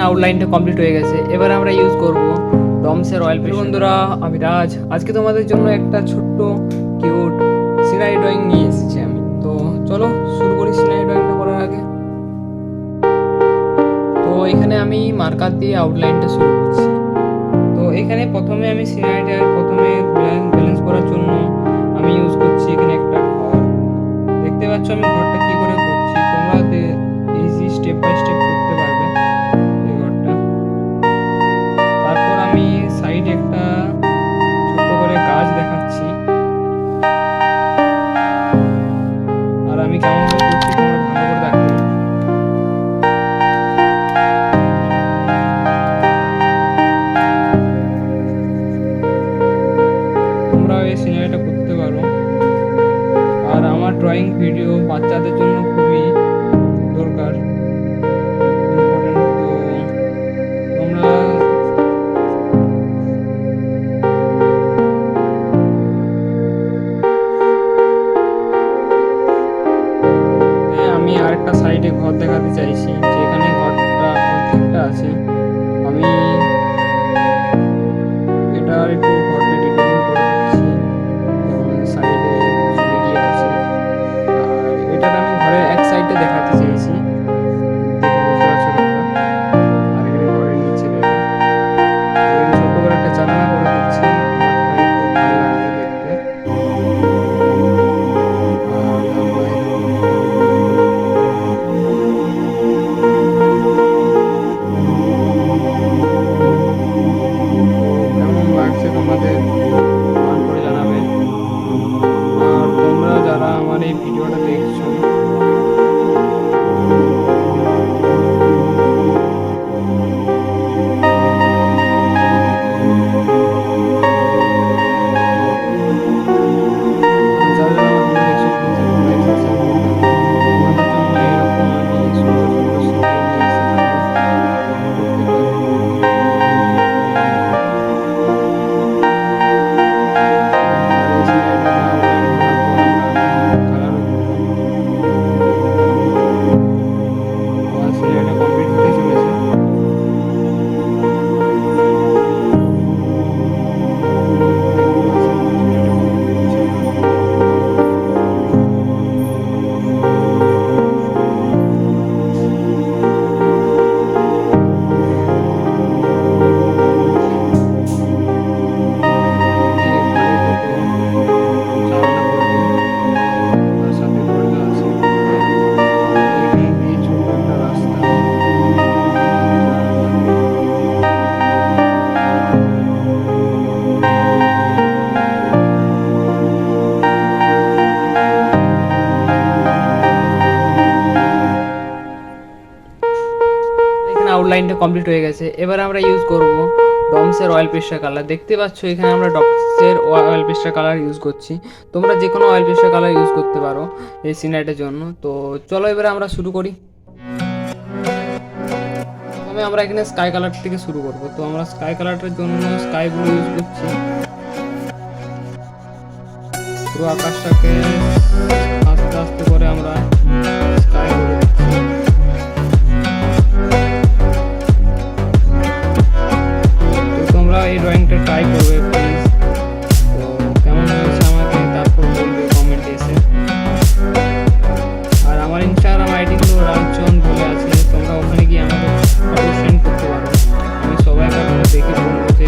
এখানে আউটলাইনটা কমপ্লিট হয়ে গেছে। এবার আমরা ইউজ করব ডমসের অয়েল পেস্ট। বন্ধুরা, আমি রাজ। আজকে তোমাদের জন্য একটা ছোট্ট কিউট সিনারি ড্রয়িং নিয়ে এসেছি আমি। তো চলো শুরু করি সিনারি ড্রয়িংটা করার আগে। তো এখানে আমি মার্কার দিয়ে আউটলাইনটা শুরু করছি। তো এখানে প্রথমে আমি সিনারিটার ব্যালেন্স করার জন্য আমি ইউজ করছি এখানে একটা ঘর। দেখতে পাচ্ছ আমি ঘরটা কি করে করছি, তোমরা ইজি স্টেপ বাই স্টেপ করতে পারবে এই ঘরটা। তারপর আমি সাইডে একটা ছোট্ট করে গাছ দেখাচ্ছি, আর আমি কেমন করে করছি তোমরা ভালো করে দেখো। তোমরা এই সিনারিটা করতে পারো। আর আমার ড্রয়িং ভিডিও বাচ্চাদের জন্য খুবই দরকার, ইম্পর্টেন্ট। তো তোমরা আমি আরেকটা সাইডে ঘর দেখাতে চাইছি, যেখানে ঘরটা অর্ধেকটা আছে। আমি এটা আর একটু ঘরটা ডিটেইলিং করে দিচ্ছি, যেমন সাইডে কিছু এরিয়া আছে। আর এটার আমি ঘরের এক সাইডে দেখাতে চাইছি, দেখে বুঝতে পারছো তোমরা। আর এখানে ঘরের নিচে দেখা, এখানে ছোট্ট করে একটা জানালা করে দিচ্ছি, ঘরটা একটু ভালো লাগবে দেখতে। আর কেমন লাগছে তোমাদের কমেন্ট করে জানাবে। আর তোমরা যারা আমার এই ভিডিওটা দেখছো, যারা আমার ভিডিও দেখছো, প্লিজ একটা লাইক সাবস্ক্রাইব করে দাও। তোমাদের জন্য এরকম আমি সুন্দর সুন্দর সিনারি নিয়ে আসতে থাকবো প্রত্যেকবার। আর এই সিনারিটাতে আউটলাইন করার পর আমরা কালারও করবো। আমার সিনারিটা কমপ্লিট হতে চলেছে। দেখতে পাচ্ছি আমার সিনারিটা কমপ্লিট হচ্ছে এখন। এই ঘরে দুটো জানলা করবো, তার সাথে দরজা আছে। এখানে দিয়ে ছোট্ট একটা রাস্তা যাওয়ার থাকে। এখানে আউটলাইনটা কমপ্লিট হয়ে গেছে। এবার আমরা ইউজ করব ডমসের অয়েল পেস্টার কালার। দেখতে পাচ্ছ এখানে আমরা ডমসের অয়েল পেস্টার কালার ইউজ করছি। তোমরা যে কোনো অয়েল পেস্টার কালার ইউজ করতে পারো এই সিনারিটার জন্য। তো চলো এবারে আমরা শুরু করি। প্রথমে আমরা এখানে স্কাই কালার থেকে শুরু করব। তো আমরা স্কাই কালারটার জন্য স্কাই ব্লু ইউজ করছি। পুরো আকাশটাকে আস্তে আস্তে করে আমরা স্কাই করে দিচ্ছি। তো তোমরা এই ড্রয়িংটা ট্রাই করবে প্লিজ। তো কেমন হয়েছে আমাকে তারপর বলবে কমেন্টে এসে। আর আমার ইনস্টাগ্রাম আইডি গুলো রাজজন বলে আছে, তোমরা ওখানে গিয়ে আমাকে ফটো সেন্ড করতে পারো। আমি সবাই ফটোটা দেখে বলবো যে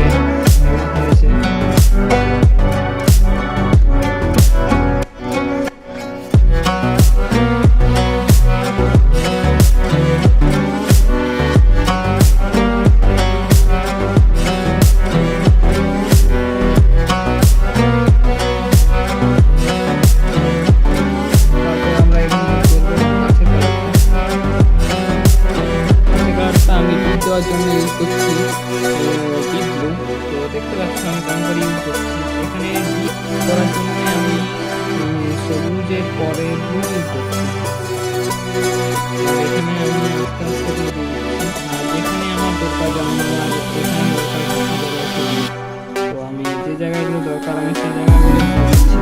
কেমন হয়েছে। তারপর আমরা এখানে করবো কাছে কালারটা। আমি ডিপ দেওয়ার জন্য ইউজ করছি ডিপ ব্লু। তো দেখতে পাচ্ছ আমি কেমন করে ইউজ করছি। এখানে ডিপ করার জন্য আমি সবুজের পরে ব্লু ইউজ করছি। আর এখানে আমি আস্তে আস্তে করে দিয়ে দিচ্ছি। আর যেখানে আমার দরকার, যেমন এখানে দরকার বেশি জায়গায় ছবি, তো আমি যে জায়গাগুলো দরকার আমি সেই জায়গাগুলো দিয়ে দিচ্ছি।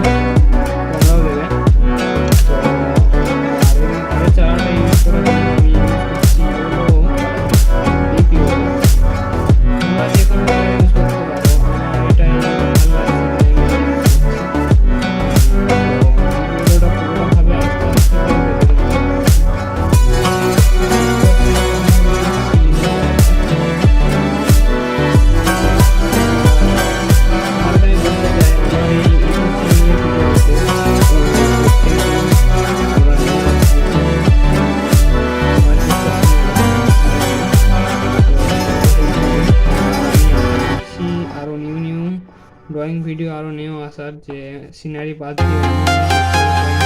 তোমরাও দেবে। তো আর এই চারাটা ইউজ করার জন্য আমি ইউজ করছি হলো ডিপ ইউজ। ড্রয়িং ভিডিও আরও নেও আসার, যে সিনারি বাদ দিয়ে অন্য drawing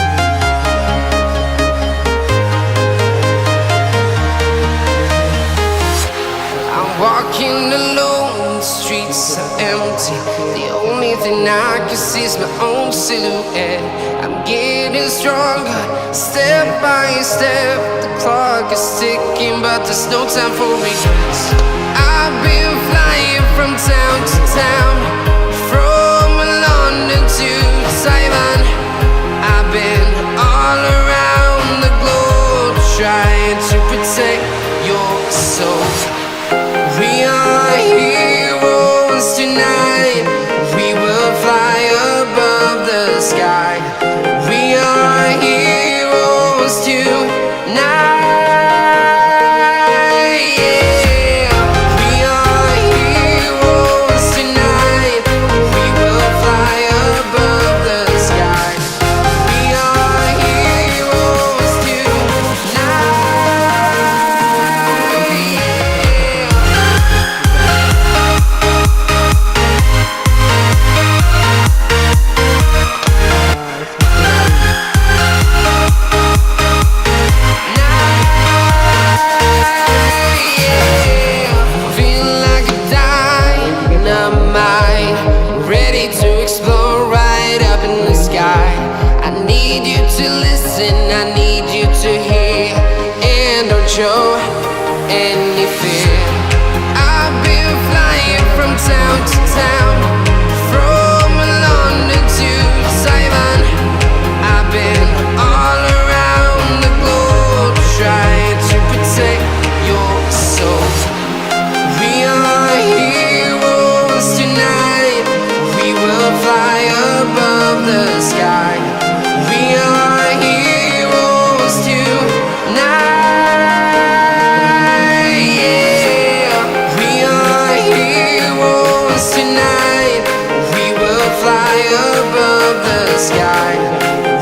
I'm walking alone, the streets are empty. The only thing I can see is my own silhouette. I'm getting stronger, step by step. The clock is ticking, but there's no time for regrets. I've been flying from town to town, from London to Taiwan. I've been all around the globe, trying to protect your soul. We are heroes tonight. We will fly above the sky. We are heroes tonight. Yeah. We are heroes tonight. We will fly above the sky. We are heroes tonight. Feel like a dynamite, ready to explode right up in the sky. I need you to listen, I need you to hear, and don't show any fear. I've been flying from town to town, from London to Taiwan. I've been all around the globe, trying to protect your soul. We are heroes tonight. We will fly above the sky. We are heroes tonight. Yeah. We are heroes tonight. We will fly above the sky.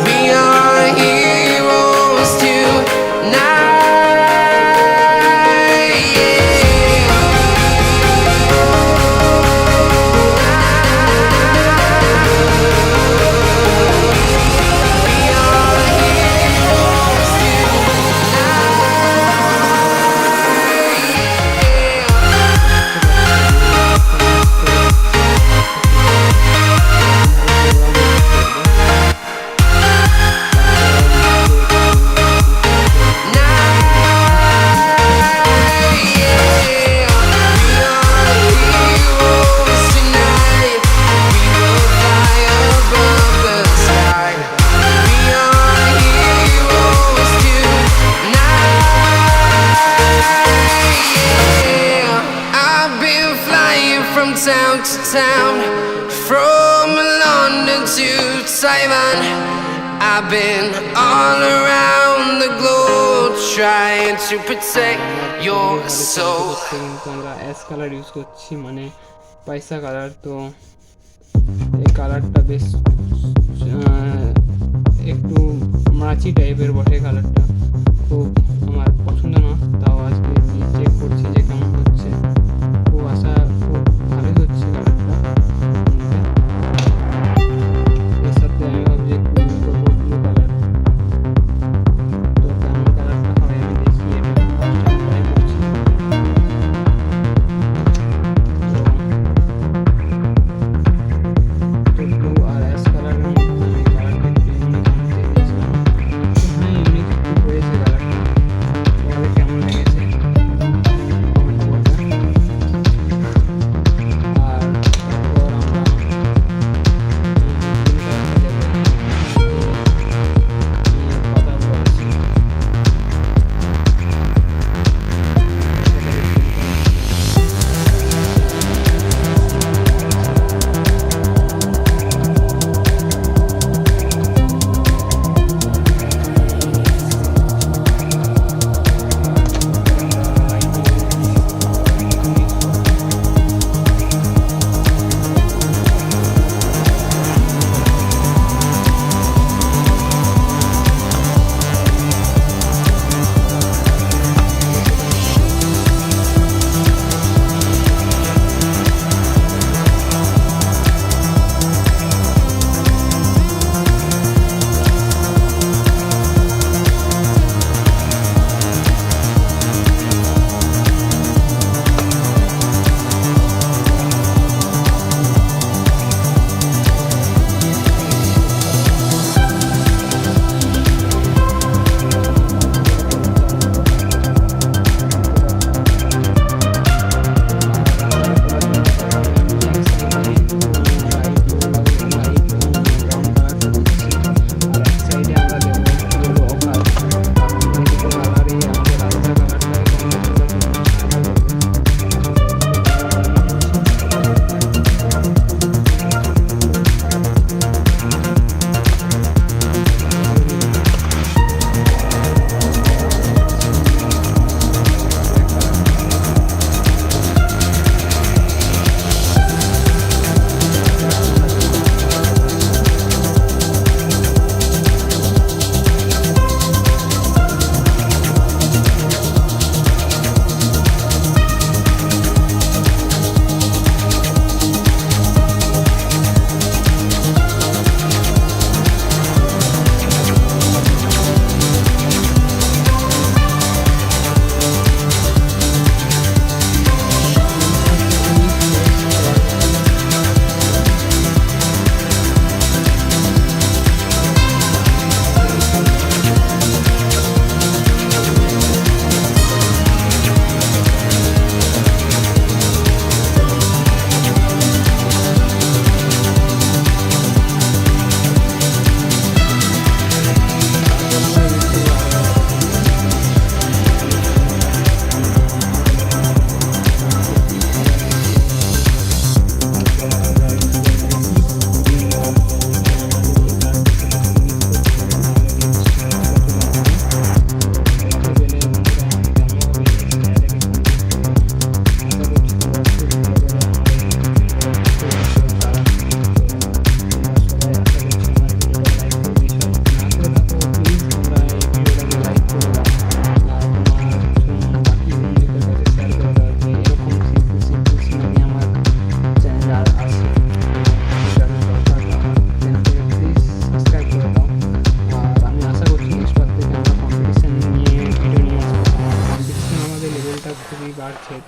We are heroes tonight. Yeah. We are heroes town to town, from London to Taiwan. I've been all around the globe, trying to protect your soul. কিন্তু আমরা ash colour use করছি, মানে পয়সা colour. তো এই কালারটা বেশ একটু মাছি টাইপের বটে, কালারটা খুব আমার পছন্দ না। তাও আজকে চেক করছি যে কেমন হচ্ছে। খুব আশা খুব ভালোই হচ্ছে কালারটা। এর সাথে আমি ভাবছি একটু ইউজ করবো ব্লু কালার। তো কেমন কালারটা হয় আমি দেখি, এটা ট্রাই করছি। তো ব্লু আর অ্যাশ কালারের মধ্যে আমি কালারটা একটু ইউনিক আনতে চেয়েছিলাম। হ্যাঁ, ইউনিক একটু হয়েছে কালারটা। তোমাদের কেমন লেগেছে?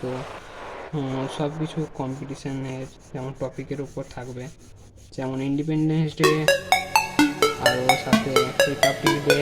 তো সব কিছু কম্পিটিশানের যেমন টপিকের উপর থাকবে, যেমন ইন্ডিপেন্ডেন্স ডে, আরও সাথে রিপাবলিক ডে,